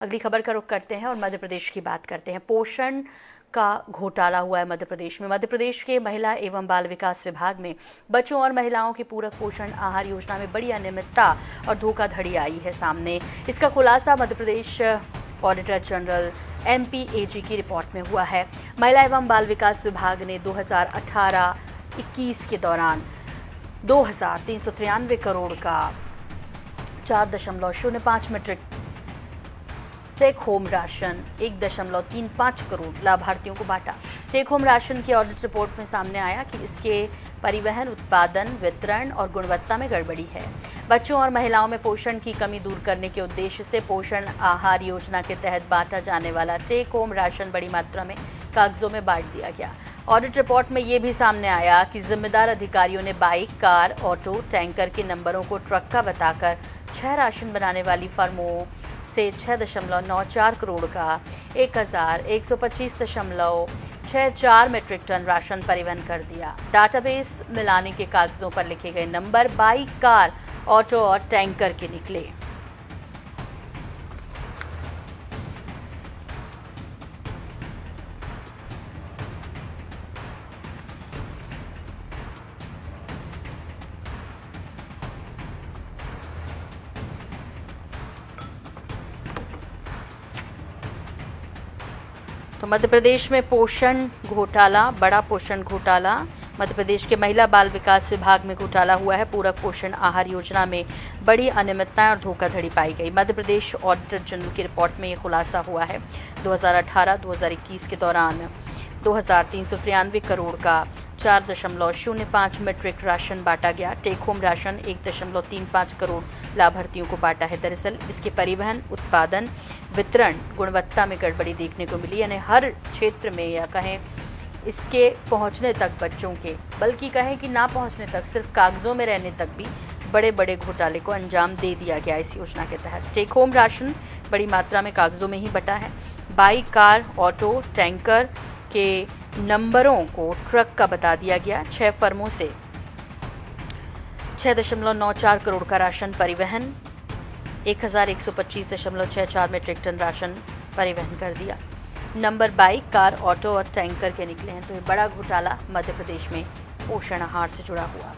अगली खबर का रुख करते हैं और मध्य प्रदेश की बात करते हैं। पोषण का घोटाला हुआ है मध्य प्रदेश में। मध्य प्रदेश के महिला एवं बाल विकास विभाग में बच्चों और महिलाओं की पूरक पोषण आहार योजना में बड़ी अनियमितता और धोखाधड़ी आई है सामने। इसका खुलासा Madhya Pradesh auditor general MPAG की रिपोर्ट में हुआ है। महिला एवं बाल विकास विभाग ने 2018-21 के दौरान 2,393 करोड़ का 4.05 metric take home ration 1.35 crore लाभार्थियों को बांटा। टेक होम राशन की ऑडिट रिपोर्ट में सामने आया कि इसके परिवहन, उत्पादन, वितरण और गुणवत्ता में गड़बड़ी है। बच्चों और महिलाओं में पोषण की कमी दूर करने के उद्देश्य से पोषण आहार योजना के तहत बांटा जाने वाला टेक होम राशन बड़ी मात्रा में कागजों में बांट दिया गया। ऑडिट रिपोर्ट में ये भी सामने आया कि जिम्मेदार अधिकारियों ने बाइक, कार, ऑटो, टैंकर के नंबरों को ट्रक का बताकर 6 राशन बनाने वाली फर्मों से 6.94 करोड़ का 1,125.64 मीट्रिक टन राशन परिवहन कर दिया। डाटाबेस मिलाने के कागजों पर लिखे गए नंबर बाइक, कार, ऑटो और टैंकर के निकले। तो मध्य प्रदेश में पोषण घोटाला, बड़ा पोषण घोटाला। मध्य प्रदेश के महिला बाल विकास विभाग में घोटाला हुआ है। पूरक पोषण आहार योजना में बड़ी अनियमितताएं और धोखाधड़ी पाई गई। मध्य प्रदेश ऑडिटर जनरल की रिपोर्ट में ये खुलासा हुआ है। 2018-2021 के दौरान 2,393 करोड़ का 4.05 मीट्रिक राशन बांटा गया। टेक होम राशन 1.35 करोड़ लाभार्थियों को बांटा है। दरअसल इसके परिवहन, उत्पादन, वितरण, गुणवत्ता में गड़बड़ी देखने को मिली। यानी हर क्षेत्र में, या कहें इसके पहुंचने तक बच्चों के, बल्कि कहें कि ना पहुंचने तक, सिर्फ कागजों में रहने तक भी बड़े बड़े घोटाले को अंजाम दे दिया गया इस योजना के तहत। टेक होम राशन बड़ी मात्रा में कागजों में ही बटा है। बाइक, कार, ऑटो, टैंकर के नंबरों को ट्रक का बता दिया गया। 6 फर्मों से 6.94 करोड़ का राशन परिवहन, 1,125.64 मीट्रिक टन राशन परिवहन कर दिया। नंबर बाइक, कार, ऑटो और टैंकर के निकले हैं। तो ये बड़ा घोटाला मध्य प्रदेश में पोषण आहार से जुड़ा हुआ।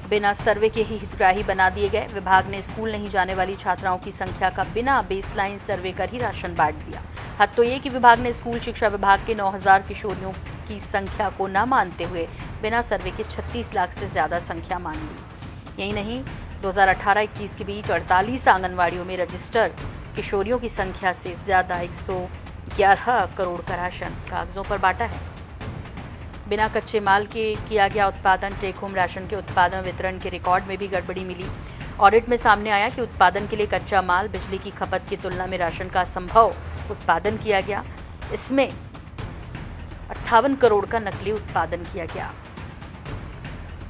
बिना सर्वे के ही हितग्राही बना दिए गए। विभाग ने स्कूल नहीं जाने वाली छात्राओं की संख्या का बिना बेसलाइन सर्वे कर ही राशन बांट दिया। हद तो ये कि विभाग ने स्कूल शिक्षा विभाग के 9,000 किशोरियों की संख्या को न मानते हुए बिना सर्वे के 36 लाख से ज्यादा संख्या मान ली। यही नहीं, 2018-21 के बीच 48 आंगनवाड़ियों में रजिस्टर्ड किशोरियों की संख्या से ज्यादा 111 करोड़ का राशन कागजों पर बांटा है। बिना कच्चे माल के किया गया उत्पादन। टेक होम राशन के उत्पादन वितरण के रिकॉर्ड में भी गड़बड़ी मिली। ऑडिट में सामने आया कि उत्पादन के लिए कच्चा माल, बिजली की खपत की तुलना में राशन का असंभव उत्पादन किया गया। इसमें 58 करोड़ का नकली उत्पादन किया गया।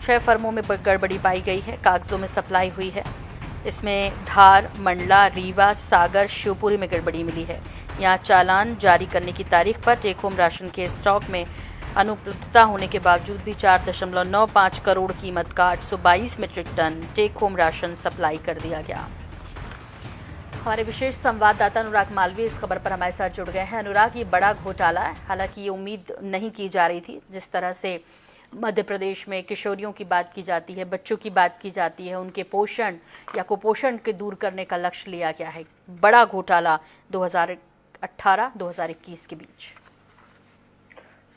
6 फर्मों में गड़बड़ी पाई गई है, कागजों में सप्लाई हुई है। इसमें धार, मंडला, रीवा, सागर, शिवपुरी में गड़बड़ी मिली है। यहाँ चालान जारी करने की तारीख पर टेक होम राशन के स्टॉक में अनुपलब्धता होने के बावजूद भी 4.95 करोड़ कीमत का 822 metric ton take home ration supply कर दिया गया। हमारे विशेष संवाददाता अनुराग मालवीय इस खबर पर हमारे साथ जुड़ गए हैं। अनुराग, ये बड़ा घोटाला है, हालांकि ये उम्मीद नहीं की जा रही थी। जिस तरह से मध्य प्रदेश में किशोरियों की बात की जाती है, बच्चों की बात की जाती है, उनके पोषण या कुपोषण के दूर करने का लक्ष्य लिया गया है। बड़ा घोटाला 2018-2021 के बीच।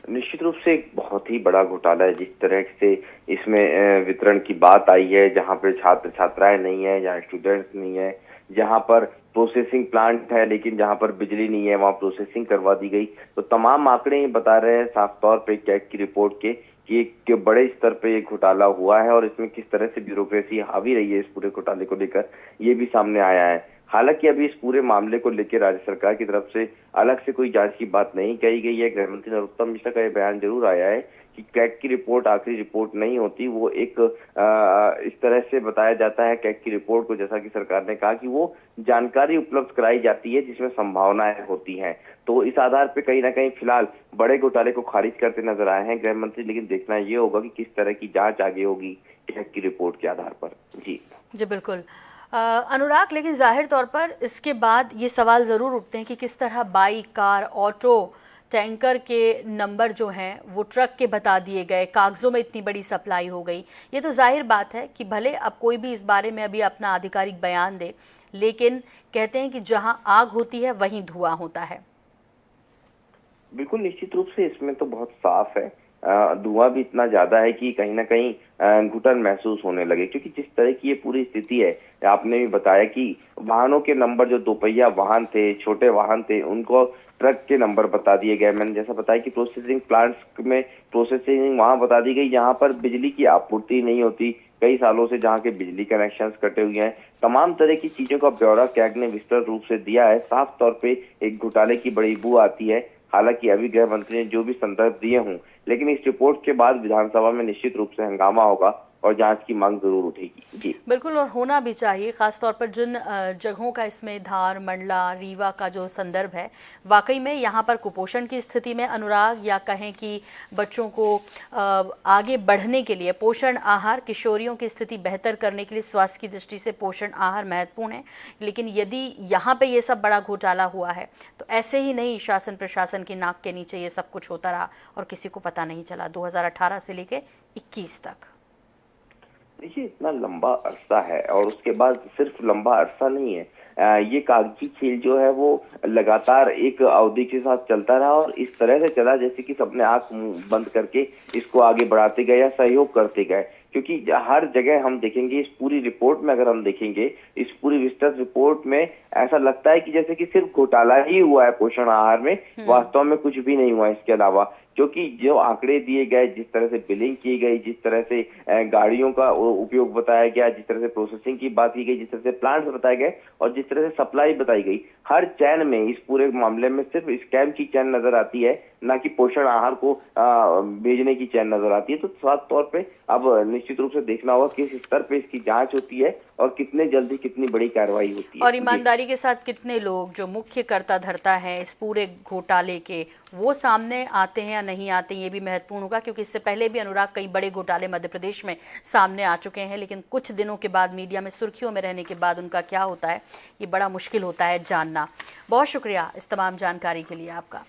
निश्चित रूप से एक बहुत ही बड़ा घोटाला है। जिस तरह से इसमें वितरण की बात आई है, जहां पर छात्र छात्राएं नहीं है, जहां स्टूडेंट्स नहीं है, जहां पर प्रोसेसिंग प्लांट है लेकिन जहां पर बिजली नहीं है वहां प्रोसेसिंग करवा दी गई। तो तमाम आंकड़े ये बता रहे हैं साफ तौर पे कैग की रिपोर्ट के कि एक बड़े स्तर पे ये घोटाला हुआ है और इसमें किस तरह से ब्यूरोक्रेसी हावी रही है इस पूरे घोटाले को लेकर, ये भी सामने आया है। हालांकि अभी इस पूरे मामले को लेकर राज्य सरकार की तरफ से अलग से कोई जांच की बात नहीं कही गई है। गृह मंत्री नरोत्तम मिश्रा का यह बयान जरूर आया है कि कैट की रिपोर्ट आखिरी रिपोर्ट नहीं होती, वो एक इस तरह से बताया जाता है कैट की रिपोर्ट को, जैसा कि सरकार ने कहा कि वो जानकारी उपलब्ध कराई जाती है जिसमें संभावनाएं होती हैं। तो इस आधार पे कहीं ना कहीं फिलहाल बड़े घोटाले को खारिज करते नजर आए हैं गृह मंत्री, लेकिन देखना ये होगा कि किस तरह की जांच आगे होगी कैट की रिपोर्ट के आधार पर। जी जी बिल्कुल। अनुराग, लेकिन जाहिर तौर पर इसके बाद ये सवाल ज़रूर उठते हैं कि किस तरह बाइक, कार, ऑटो, टैंकर के नंबर जो हैं वो ट्रक के बता दिए गए, कागज़ों में इतनी बड़ी सप्लाई हो गई। ये तो जाहिर बात है कि भले अब कोई भी इस बारे में अभी अपना आधिकारिक बयान दे, लेकिन कहते हैं कि जहां आग होती है वहीं धुआं होता है। बिल्कुल, निश्चित रूप से इसमें तो बहुत साफ है। धुआं भी इतना ज्यादा है कि कहीं ना कहीं घुटन महसूस होने लगे, क्योंकि जिस तरह की ये पूरी स्थिति है, आपने भी बताया कि वाहनों के नंबर, जो दोपहिया वाहन थे, छोटे वाहन थे, उनको ट्रक के नंबर बता दिए गए। मैंने जैसा बताया कि प्रोसेसिंग प्लांट्स में प्रोसेसिंग वहां बता दी गई जहां पर बिजली की आपूर्ति नहीं होती, कई सालों से जहां के बिजली कनेक्शंस कटे हुए हैं। तमाम तरह की चीजों का ब्यौरा कैग ने विस्तृत रूप से दिया है। साफ तौर पे एक घोटाले की बड़ी बू आती है। हालांकि अभी गृह मंत्री ने जो भी संदर्भ दिए हों, लेकिन इस रिपोर्ट के बाद विधानसभा में निश्चित रूप से हंगामा होगा और जांच की मांग जरूर उठेगी। जी बिल्कुल, और होना भी चाहिए, खासतौर पर जिन जगहों का इसमें धार, मंडला, रीवा का जो संदर्भ है, वाकई में यहाँ पर कुपोषण की स्थिति में अनुराग, या कहें कि बच्चों को आगे बढ़ने के लिए पोषण आहार, किशोरियों की स्थिति बेहतर करने के लिए स्वास्थ्य की दृष्टि से पोषण आहार महत्वपूर्ण है। लेकिन यदि यहाँ पे ये सब बड़ा घोटाला हुआ है तो ऐसे ही नहीं शासन प्रशासन की नाक के नीचे ये सब कुछ होता रहा और किसी को पता नहीं चला 2018 से लेके 21 तक। देखिए, इतना लंबा अरसा है और उसके बाद सिर्फ लंबा अरसा नहीं है, ये कागजी खेल जो है वो लगातार एक अवधि के साथ चलता रहा और इस तरह से चला जैसे कि सबने आंख मुंह बंद करके इसको आगे बढ़ाते गए या सहयोग करते गए। क्योंकि हर जगह हम देखेंगे, इस पूरी रिपोर्ट में अगर हम देखेंगे, इस पूरी विस्तृत रिपोर्ट में ऐसा लगता है कि जैसे कि सिर्फ घोटाला ही हुआ है पोषण आहार में, वास्तव में कुछ भी नहीं हुआ इसके अलावा। क्योंकि जो आंकड़े दिए गए, जिस तरह से बिलिंग की गई, जिस तरह से गाड़ियों का उपयोग बताया गया, जिस तरह से प्रोसेसिंग की बात की गई, जिस तरह से प्लांट्स बताए गए और जिस तरह से सप्लाई बताई गई, हर चैन में, इस पूरे मामले में सिर्फ स्कैम की चैन नजर आती है, ना कि पोषण आहार को भेजने की चैन नजर आती है। तो साफ तौर पे अब निश्चित रूप से देखना होगा किस स्तर पे इसकी जांच होती है और कितने जल्दी कितनी बड़ी कार्रवाई होती है और ईमानदारी के साथ कितने लोग जो मुख्य कर्ता धर्ता है इस पूरे घोटाले के, वो सामने आते हैं या नहीं आते, ये भी महत्वपूर्ण होगा। क्योंकि इससे पहले भी अनुराग कई बड़े घोटाले मध्य प्रदेश में सामने आ चुके हैं, लेकिन कुछ दिनों के बाद मीडिया में सुर्खियों में रहने के बाद उनका क्या होता है ये बड़ा मुश्किल होता है जानना। बहुत शुक्रिया इस तमाम जानकारी के लिए आपका।